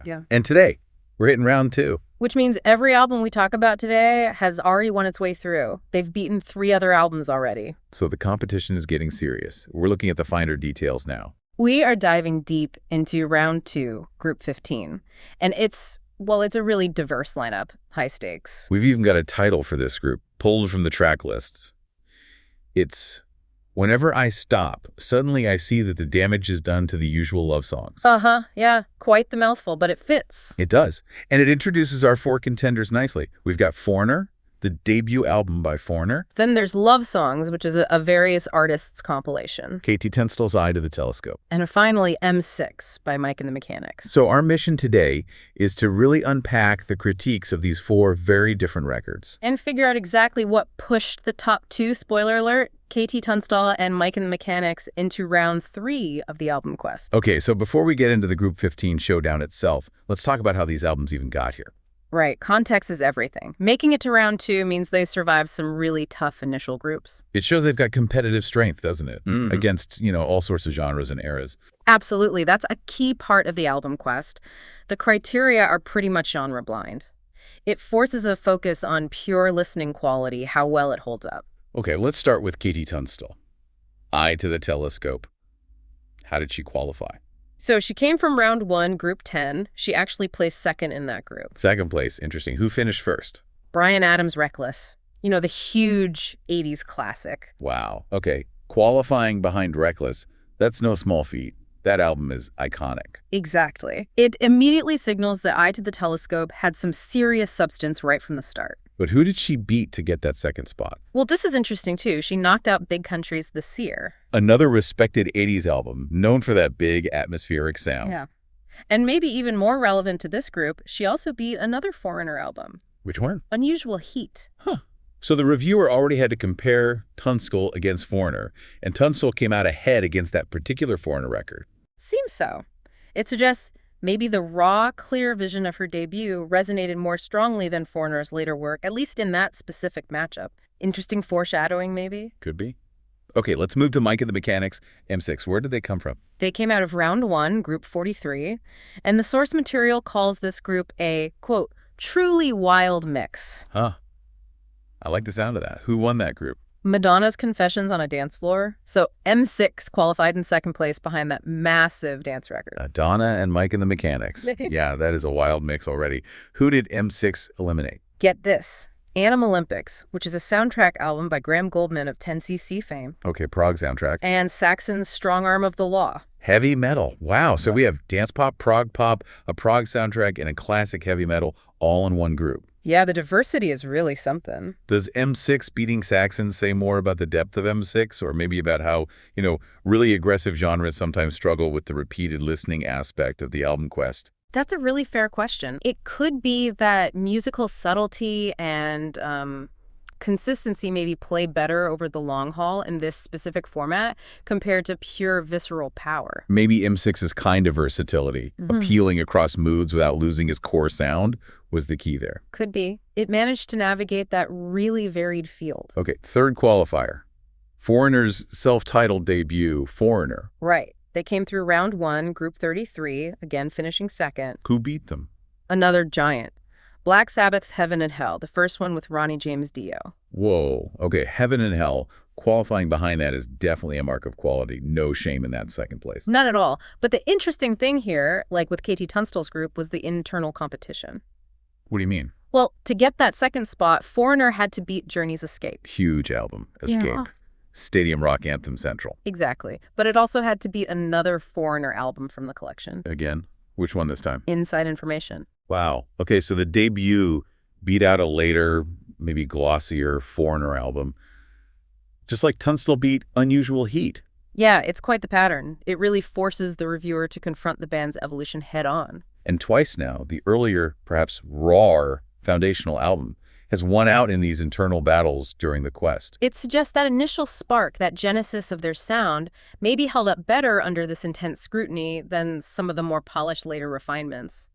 Yeah. And today, we're hitting round 2. Which means every album we talk about today has already won its way through. They've beaten 3 other albums already. So the competition is getting serious. We're looking at the finer details now. We are diving deep into round 2, Group 15. And it's a really diverse lineup, high stakes. We've even got a title for this group, pulled from the track lists. It's Whenever I Stop, Suddenly I See That the Damage Is Done to the Usual Love Songs. Yeah, quite the mouthful, but it fits. It does. And it introduces our 4 contenders nicely. We've got Foreigner, the debut album by Foreigner. Then there's Love Songs, which is a various artists compilation. KT Tunstall's Eye to the Telescope. And finally, M6 by Mike and the Mechanics. So our mission today is to really unpack the critiques of these 4 very different records. And figure out exactly what pushed the top 2, spoiler alert, KT Tunstall and Mike and the Mechanics, into round 3 of the album quest. Okay, so before we get into the Group 15 showdown itself, let's talk about how these albums even got here. Right. Context is everything. Making it to round 2 means they survived some really tough initial groups. It shows they've got competitive strength, doesn't it? Against, all sorts of genres and eras. Absolutely. That's a key part of the album quest. The criteria are pretty much genre blind. It forces a focus on pure listening quality, how well it holds up. Okay, let's start with KT Tunstall. Eye to the Telescope. How did she qualify? So she came from round 1, Group 10. She actually placed second in that group. Second place. Interesting. Who finished first? Bryan Adams' Reckless. The huge 80s classic. Wow. Okay. Qualifying behind Reckless, that's no small feat. That album is iconic. Exactly. It immediately signals that Eye to the Telescope had some serious substance right from the start. But who did she beat to get that second spot? Well, this is interesting, too. She knocked out Big Country's The Seer. Another respected 80s album, known for that big atmospheric sound. Yeah. And maybe even more relevant to this group, she also beat another Foreigner album. Which one? Unusual Heat. Huh. So the reviewer already had to compare Tunstall against Foreigner, and Tunstall came out ahead against that particular Foreigner record. Seems so. It suggests maybe the raw, clear vision of her debut resonated more strongly than Foreigner's later work, at least in that specific matchup. Interesting foreshadowing, maybe? Could be. Okay, let's move to Mike and the Mechanics, M6. Where did they come from? They came out of round 1, Group 43, and the source material calls this group a, quote, truly wild mix. Huh. I like the sound of that. Who won that group? Madonna's Confessions on a Dance Floor. So M6 qualified in second place behind that massive dance record. Donna and Mike and the Mechanics. Yeah, that is a wild mix already. Who did M6 eliminate? Get this. Animal Olympics, which is a soundtrack album by Graham Goldman of 10cc fame. Okay, Prague soundtrack. And Saxon's Strong Arm of the Law. Heavy metal. Wow, so we have dance pop, a Prague soundtrack, and a classic heavy metal all in one group. Yeah, the diversity is really something. Does M6 beating Saxon say more about the depth of M6, or maybe about how, really aggressive genres sometimes struggle with the repeated listening aspect of the album quest? That's a really fair question. It could be that musical subtlety and consistency maybe play better over the long haul in this specific format compared to pure visceral power. Maybe M6's kind of versatility, appealing across moods without losing his core sound, was the key there. Could be. It managed to navigate that really varied field. Okay, third qualifier. Foreigner's self-titled debut, Foreigner. Right. They came through round 1, Group 33, again finishing second. Who beat them? Another giant. Black Sabbath's Heaven and Hell, the first one with Ronnie James Dio. Whoa. Okay, Heaven and Hell. Qualifying behind that is definitely a mark of quality. No shame in that second place. None at all. But the interesting thing here, like with KT Tunstall's group, was the internal competition. What do you mean? Well, to get that second spot, Foreigner had to beat Journey's Escape. Huge album, Escape. Yeah. Stadium rock anthem central. Exactly. But it also had to beat another Foreigner album from the collection. Again? Which one this time? Inside Information. Wow. Okay, so the debut beat out a later, maybe glossier Foreigner album. Just like Tunstall beat Unusual Heat. Yeah, it's quite the pattern. It really forces the reviewer to confront the band's evolution head on. And twice now, the earlier, perhaps raw foundational album has won out in these internal battles during the quest. It suggests that initial spark, that genesis of their sound, maybe held up better under this intense scrutiny than some of the more polished later refinements.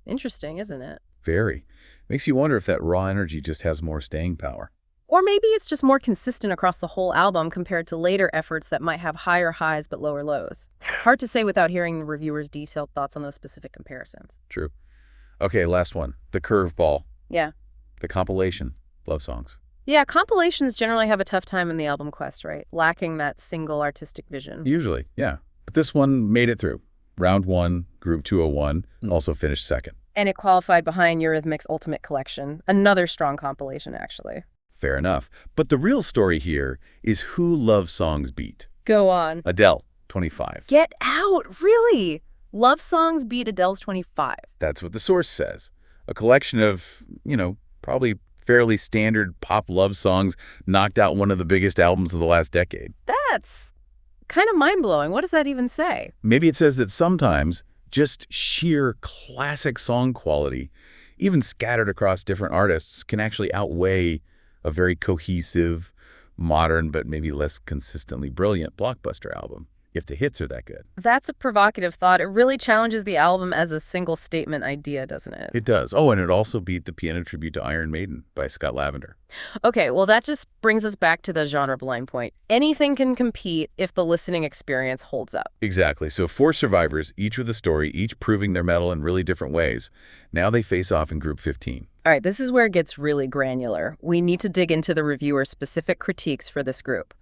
Interesting, isn't it? Very. Makes you wonder if that raw energy just has more staying power. Or maybe it's just more consistent across the whole album compared to later efforts that might have higher highs but lower lows. Hard to say without hearing the reviewers' detailed thoughts on those specific comparisons. True. Okay, last one. The curveball. Yeah. The compilation. Love songs. Yeah, compilations generally have a tough time in the album quest, right? Lacking that single artistic vision. Usually, yeah. But this one made it through. Round 1, Group 201, also finished second. And it qualified behind Eurythmics' Ultimate Collection. Another strong compilation, actually. Fair enough. But the real story here is who Love Songs beat. Go on. Adele, 25. Get out! Really? Love Songs beat Adele's 25. That's what the source says. A collection of, probably fairly standard pop love songs knocked out one of the biggest albums of the last decade. That's kind of mind-blowing. What does that even say? Maybe it says that sometimes just sheer classic song quality, even scattered across different artists, can actually outweigh a very cohesive, modern, but maybe less consistently brilliant blockbuster album, if the hits are that good. That's a provocative thought. It really challenges the album as a single statement idea, doesn't it? It does. Oh, and it also beat the piano tribute to Iron Maiden by Scott Lavender. Okay, well, that just brings us back to the genre blind point. Anything can compete if the listening experience holds up. Exactly. So 4 survivors, each with a story, each proving their mettle in really different ways. Now they face off in Group 15. All right, this is where it gets really granular. We need to dig into the reviewer's specific critiques for this group.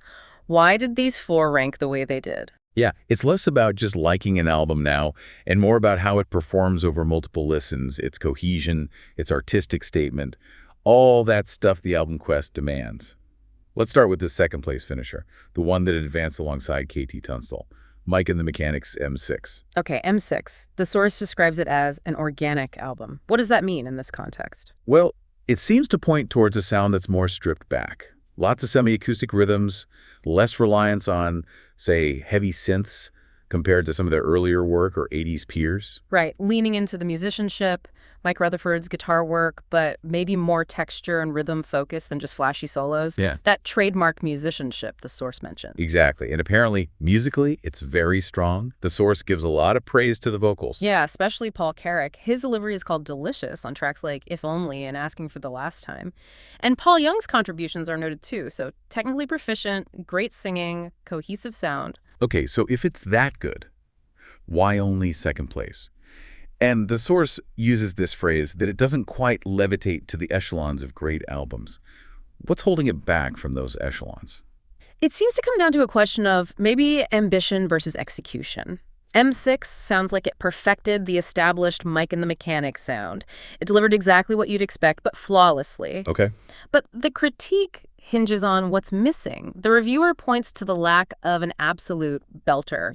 Why did these 4 rank the way they did? Yeah, it's less about just liking an album now and more about how it performs over multiple listens, its cohesion, its artistic statement, all that stuff the album quest demands. Let's start with the second place finisher, the one that advanced alongside KT Tunstall, Mike and the Mechanics' M6. Okay, M6. The source describes it as an organic album. What does that mean in this context? Well, it seems to point towards a sound that's more stripped back. Lots of semi-acoustic rhythms, less reliance on, say, heavy synths compared to some of their earlier work or 80s peers. Right, leaning into the musicianship, Mike Rutherford's guitar work, but maybe more texture and rhythm focus than just flashy solos. Yeah. That trademark musicianship the source mentioned. Exactly. And apparently, musically, it's very strong. The source gives a lot of praise to the vocals. Yeah, especially Paul Carrack. His delivery is called delicious on tracks like If Only and Asking for the Last Time. And Paul Young's contributions are noted too, so technically proficient, great singing, cohesive sound. Okay, so if it's that good, why only second place? And the source uses this phrase that it doesn't quite levitate to the echelons of great albums. What's holding it back from those echelons? It seems to come down to a question of maybe ambition versus execution. M6 sounds like it perfected the established Mike and the Mechanics sound. It delivered exactly what you'd expect, but flawlessly. Okay. But the critique hinges on what's missing. The reviewer points to the lack of an absolute belter,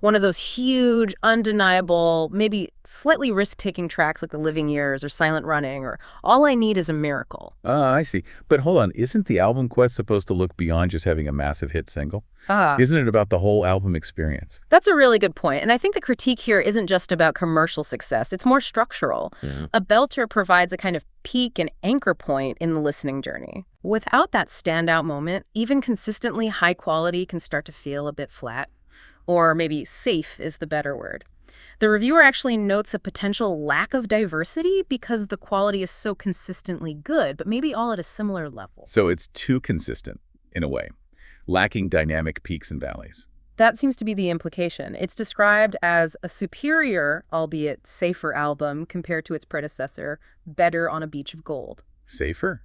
one of those huge, undeniable, maybe slightly risk-taking tracks like The Living Years or Silent Running or All I Need Is a Miracle. I see. But hold on, isn't the album quest supposed to look beyond just having a massive hit single? Isn't it about the whole album experience? That's a really good point. And I think the critique here isn't just about commercial success. It's more structural. Yeah. A belter provides a kind of peak and anchor point in the listening journey. Without that standout moment, even consistently high quality can start to feel a bit flat. Or maybe safe is the better word. The reviewer actually notes a potential lack of diversity because the quality is so consistently good, but maybe all at a similar level. So it's too consistent, in a way, lacking dynamic peaks and valleys. That seems to be the implication. It's described as a superior, albeit safer album compared to its predecessor, Better on a Beach of Gold. Safer?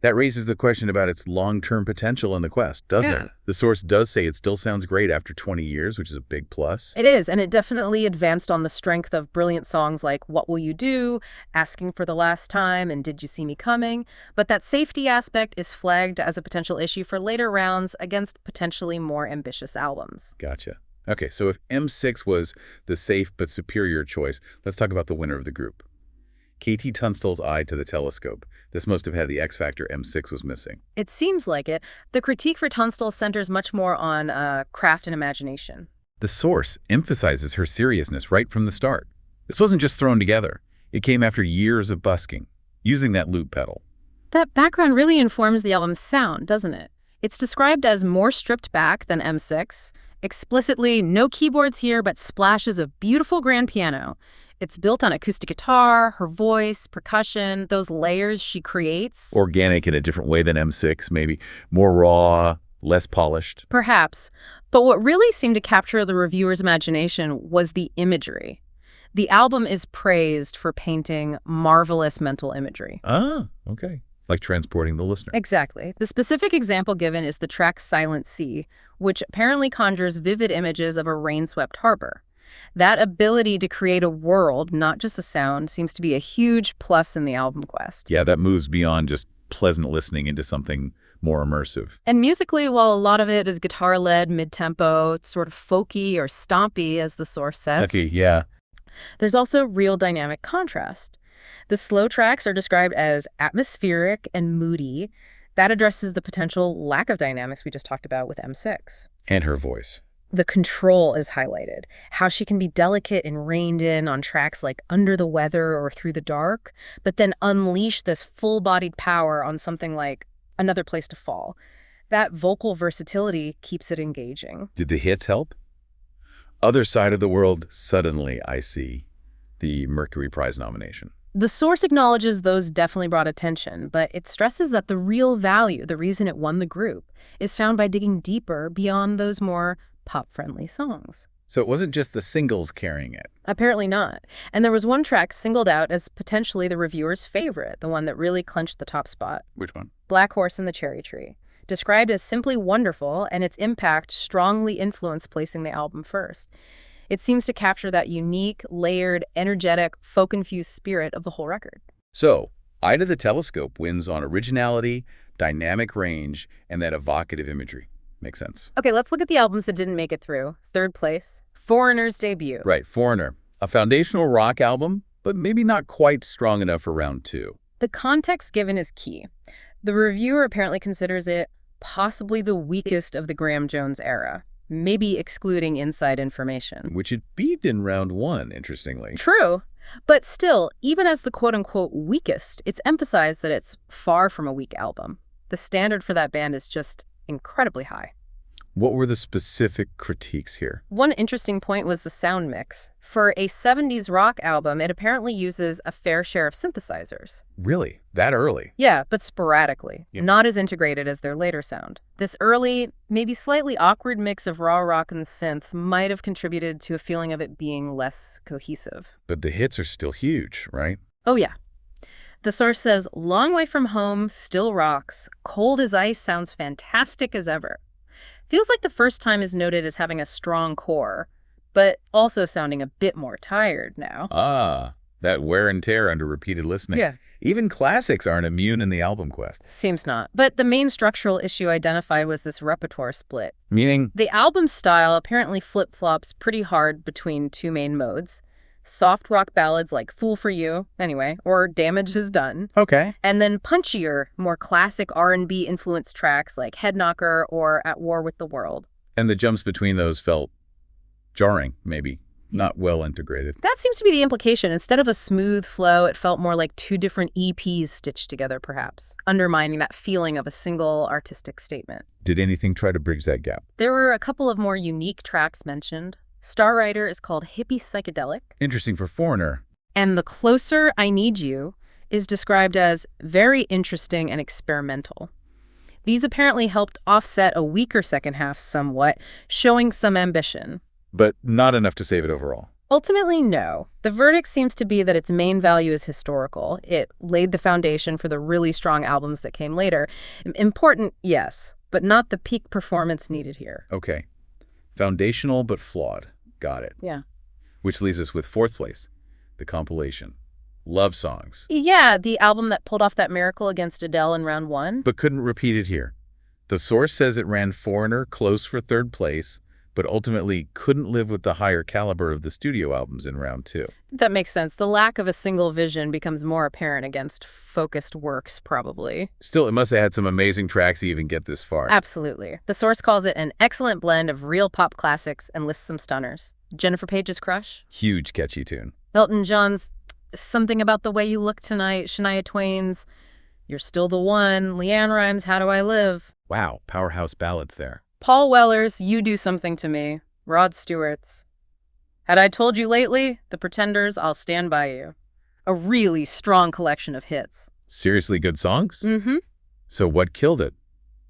That raises the question about its long-term potential in the quest, doesn't it? The source does say it still sounds great after 20 years, which is a big plus. It is, and it definitely advanced on the strength of brilliant songs like What Will You Do, Asking for the Last Time, and Did You See Me Coming? But that safety aspect is flagged as a potential issue for later rounds against potentially more ambitious albums. Gotcha. Okay, so if M6 was the safe but superior choice, let's talk about the winner of the group. KT Tunstall's Eye to the Telescope. This must have had the X factor M6 was missing. It seems like it. The critique for Tunstall centers much more on craft and imagination. The source emphasizes her seriousness right from the start. This wasn't just thrown together. It came after years of busking, using that loop pedal. That background really informs the album's sound, doesn't it? It's described as more stripped back than M6. Explicitly, no keyboards here, but splashes of beautiful grand piano. It's built on acoustic guitar, her voice, percussion, those layers she creates. Organic in a different way than M6, maybe. More raw, less polished. Perhaps. But what really seemed to capture the reviewer's imagination was the imagery. The album is praised for painting marvelous mental imagery. Ah, okay. Like transporting the listener. Exactly. The specific example given is the track Silent Sea, which apparently conjures vivid images of a rain-swept harbor. That ability to create a world, not just a sound, seems to be a huge plus in the album quest. Yeah, that moves beyond just pleasant listening into something more immersive. And musically, while a lot of it is guitar-led, mid-tempo, it's sort of folky or stompy, as the source says. Okay, yeah. There's also real dynamic contrast. The slow tracks are described as atmospheric and moody. That addresses the potential lack of dynamics we just talked about with M6. And her voice. The control is highlighted, how she can be delicate and reined in on tracks like Under the Weather or Through the Dark, but then unleash this full-bodied power on something like Another Place to Fall. That vocal versatility keeps it engaging. Did the hits help? Other Side of the World, Suddenly I See, the Mercury Prize nomination. The source acknowledges those definitely brought attention, but it stresses that the real value, the reason it won the group, is found by digging deeper beyond those more pop-friendly songs. So it wasn't just the singles carrying it. Apparently not. And there was one track singled out as potentially the reviewer's favorite, the one that really clinched the top spot. Which one? Black Horse and the Cherry Tree. Described as simply wonderful, and its impact strongly influenced placing the album first. It seems to capture that unique, layered, energetic, folk-infused spirit of the whole record. So, Eye to the Telescope wins on originality, dynamic range, and that evocative imagery. Makes sense. Okay, let's look at the albums that didn't make it through. Third place, Foreigner's debut. Right, Foreigner. A foundational rock album, but maybe not quite strong enough for round two. The context given is key. The reviewer apparently considers it possibly the weakest of the Graham Jones era, maybe excluding Inside Information. Which it beat in round one, interestingly. True, but still, even as the quote-unquote weakest, it's emphasized that it's far from a weak album. The standard for that band is just incredibly high. What were the specific critiques here? One interesting point was the sound mix. For a 70s rock album, it apparently uses a fair share of synthesizers. Really? That early? Yeah, but sporadically, Yep. not as integrated as their later sound. This early, maybe slightly awkward mix of raw rock and synth might have contributed to a feeling of it being less cohesive. But the hits are still huge, right? Oh yeah. The source says, Long Way From Home still rocks. Cold as Ice sounds fantastic as ever. Feels like the first time is noted as having a strong core, but also sounding a bit more tired now. Ah, that wear and tear under repeated listening. Yeah. Even classics aren't immune in the album quest. Seems not. But the main structural issue identified was this repertoire split. Meaning? The album style apparently flip-flops pretty hard between two main modes. Soft rock ballads like Fool for You, anyway, or Damage Is Done. Okay. And then punchier, more classic R&B influenced tracks like Head Knocker or At War with the World. And the jumps between those felt jarring, maybe. Not well integrated. That seems to be the implication. Instead of a smooth flow, it felt more like two different EPs stitched together, perhaps, undermining that feeling of a single artistic statement. Did anything try to bridge that gap? There were a couple of more unique tracks mentioned. Star Rider is called Hippie Psychedelic. Interesting for Foreigner. And The Closer I Need You is described as very interesting and experimental. These apparently helped offset a weaker second half somewhat, showing some ambition. But not enough to save it overall. Ultimately, no. The verdict seems to be that its main value is historical. It laid the foundation for the really strong albums that came later. Important, yes, but not the peak performance needed here. Okay. Foundational but flawed. Got it. Yeah. Which leaves us with fourth place, the compilation. Love Songs. Yeah, the album that pulled off that miracle against Adele in round one. But couldn't repeat it here. The source says it ran Foreigner close for third place, but ultimately couldn't live with the higher caliber of the studio albums in round two. That makes sense. The lack of a single vision becomes more apparent against focused works, probably. Still, it must have had some amazing tracks to even get this far. Absolutely. The source calls it an excellent blend of real pop classics and lists some stunners. Jennifer Page's Crush. Huge catchy tune. Elton John's Something About the Way You Look Tonight. Shania Twain's You're Still the One. Leanne Rimes' How Do I Live. Wow, powerhouse ballads there. Paul Weller's You Do Something to Me. Rod Stewart's Had I told you lately, the Pretenders, I'll stand by you. A really strong collection of hits. Seriously good songs? Mm-hmm. So what killed it?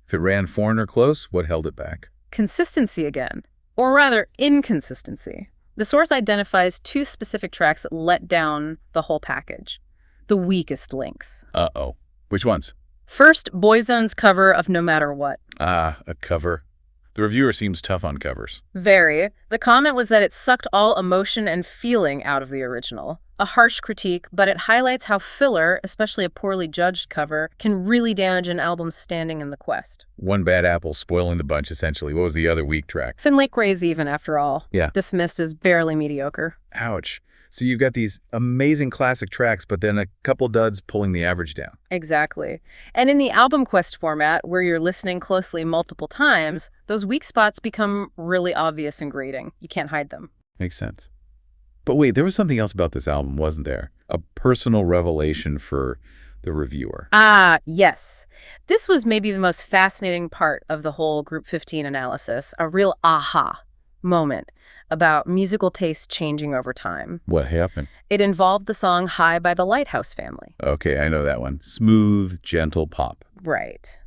If it ran Foreigner close, what held it back? Consistency again. Or rather, inconsistency. The source identifies two specific tracks that let down the whole package. The weakest links. Uh-oh. Which ones? First, Boyzone's cover of No Matter What. Ah, a cover. The reviewer seems tough on covers. Very. The comment was that it sucked all emotion and feeling out of the original. A harsh critique, but it highlights how filler, especially a poorly judged cover, can really damage an album's standing in the quest. One bad apple spoiling the bunch, essentially. What was the other weak track? Finlay Gray's Even, after all. Yeah. Dismissed as barely mediocre. Ouch. So you've got these amazing classic tracks, but then a couple duds pulling the average down. Exactly. And in the album quest format, where you're listening closely multiple times, those weak spots become really obvious and grating. You can't hide them. Makes sense. But wait, there was something else about this album, wasn't there? A personal revelation for the reviewer. Ah, yes. This was maybe the most fascinating part of the whole Group 15 analysis, a real aha moment about musical taste changing over time. What happened? It involved the song High by the Lighthouse Family. Okay, I know that one. Smooth, gentle pop. Right.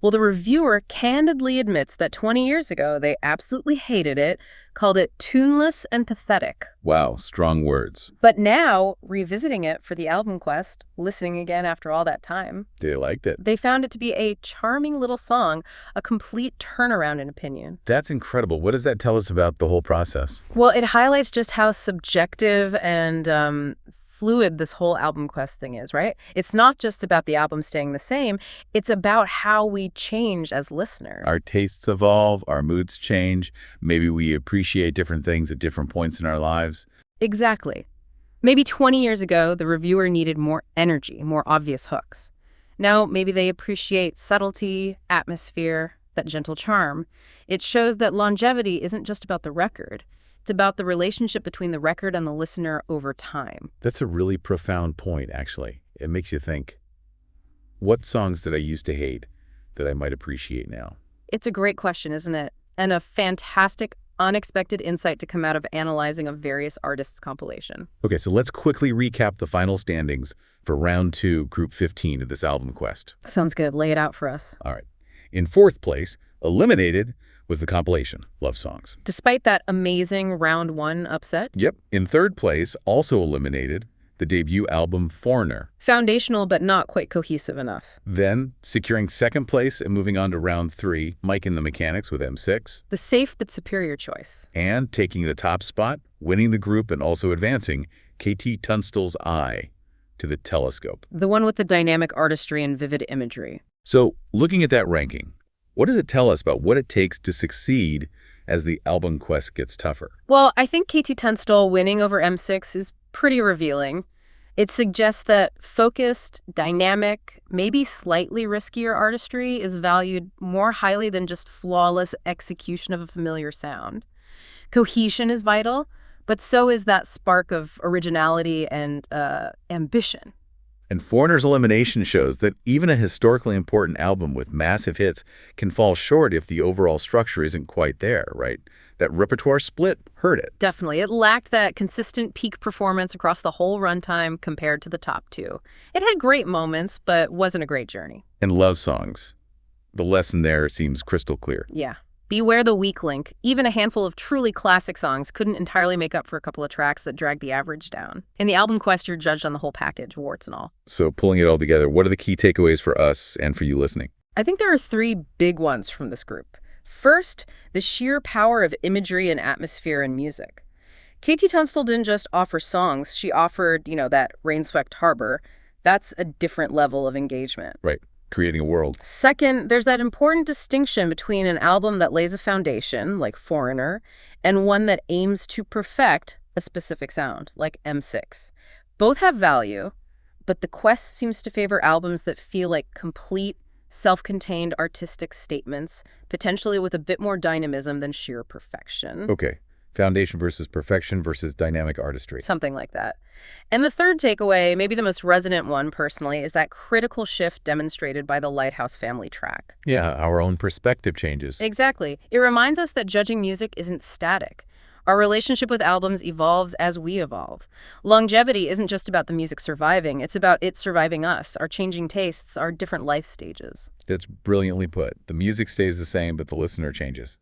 Well, the reviewer candidly admits that 20 years ago they absolutely hated it, called it tuneless and pathetic. Wow, strong words. But now, revisiting it for the album quest, listening again after all that time, They liked it. they found it to be a charming little song, a complete turnaround in opinion. That's incredible. What does that tell us about the whole process? Well, it highlights just how subjective and fluid this whole album quest thing is, right? It's not just about the album staying the same. It's about how we change as listeners. Our tastes evolve, our moods change. Maybe we appreciate different things at different points in our lives. Exactly. Maybe 20 years ago, the reviewer needed more energy, more obvious hooks. Now, maybe they appreciate subtlety, atmosphere, that gentle charm. It shows that longevity isn't just about the record. It's about the relationship between the record and the listener over time. That's a really profound point, actually. It makes you think, what songs did I used to hate that I might appreciate now? It's a great question, isn't it? And a fantastic, unexpected insight to come out of analyzing a various artists' compilation. Okay, so let's quickly recap the final standings for round 2, Group 15 of this album quest. Sounds good. Lay it out for us. All right. In 4th place, eliminated, was the compilation, Love Songs. Despite that amazing round 1 upset, Yep. In 3rd place, also eliminated, the debut album Foreigner. foundational but not quite cohesive enough. Then, securing 2nd place and moving on to round 3, Mike and the Mechanics with M6. The safe but superior choice. And taking the top spot, winning the group and also advancing, KT Tunstall's Eye to the Telescope. The one with the dynamic artistry and vivid imagery. So, looking at that ranking, what does it tell us about what it takes to succeed as the album quest gets tougher? Well, I think KT Tunstall winning over M6 is pretty revealing. It suggests that focused, dynamic, maybe slightly riskier artistry is valued more highly than just flawless execution of a familiar sound. Cohesion is vital, but so is that spark of originality and ambition. And Foreigner's elimination shows that even a historically important album with massive hits can fall short if the overall structure isn't quite there, right? That repertoire split hurt it. Definitely. It lacked that consistent peak performance across the whole runtime compared to the top two. It had great moments, but wasn't a great journey. And Love Songs. The lesson there seems crystal clear. Yeah. Beware the weak link. Even a handful of truly classic songs couldn't entirely make up for a couple of tracks that dragged the average down. In the album quest, you're judged on the whole package, warts and all. So pulling it all together, what are the key takeaways for us and for you listening? I think there are three big ones from this group. First, the sheer power of imagery and atmosphere in music. KT Tunstall didn't just offer songs, she offered, that rain-swept harbor. That's a different level of engagement. Right. Creating a world. Second, there's that important distinction between an album that lays a foundation, like Foreigner, and one that aims to perfect a specific sound, like M6. Both have value, but the quest seems to favor albums that feel like complete, self-contained artistic statements, potentially with a bit more dynamism than sheer perfection. Okay. Foundation versus perfection versus dynamic artistry. Something like that. And the third takeaway, maybe the most resonant one personally, is that critical shift demonstrated by the Lighthouse Family track. Yeah, our own perspective changes. Exactly. It reminds us that judging music isn't static. Our relationship with albums evolves as we evolve. Longevity isn't just about the music surviving, it's about it surviving us, our changing tastes, our different life stages. That's brilliantly put. The music stays the same, but the listener changes.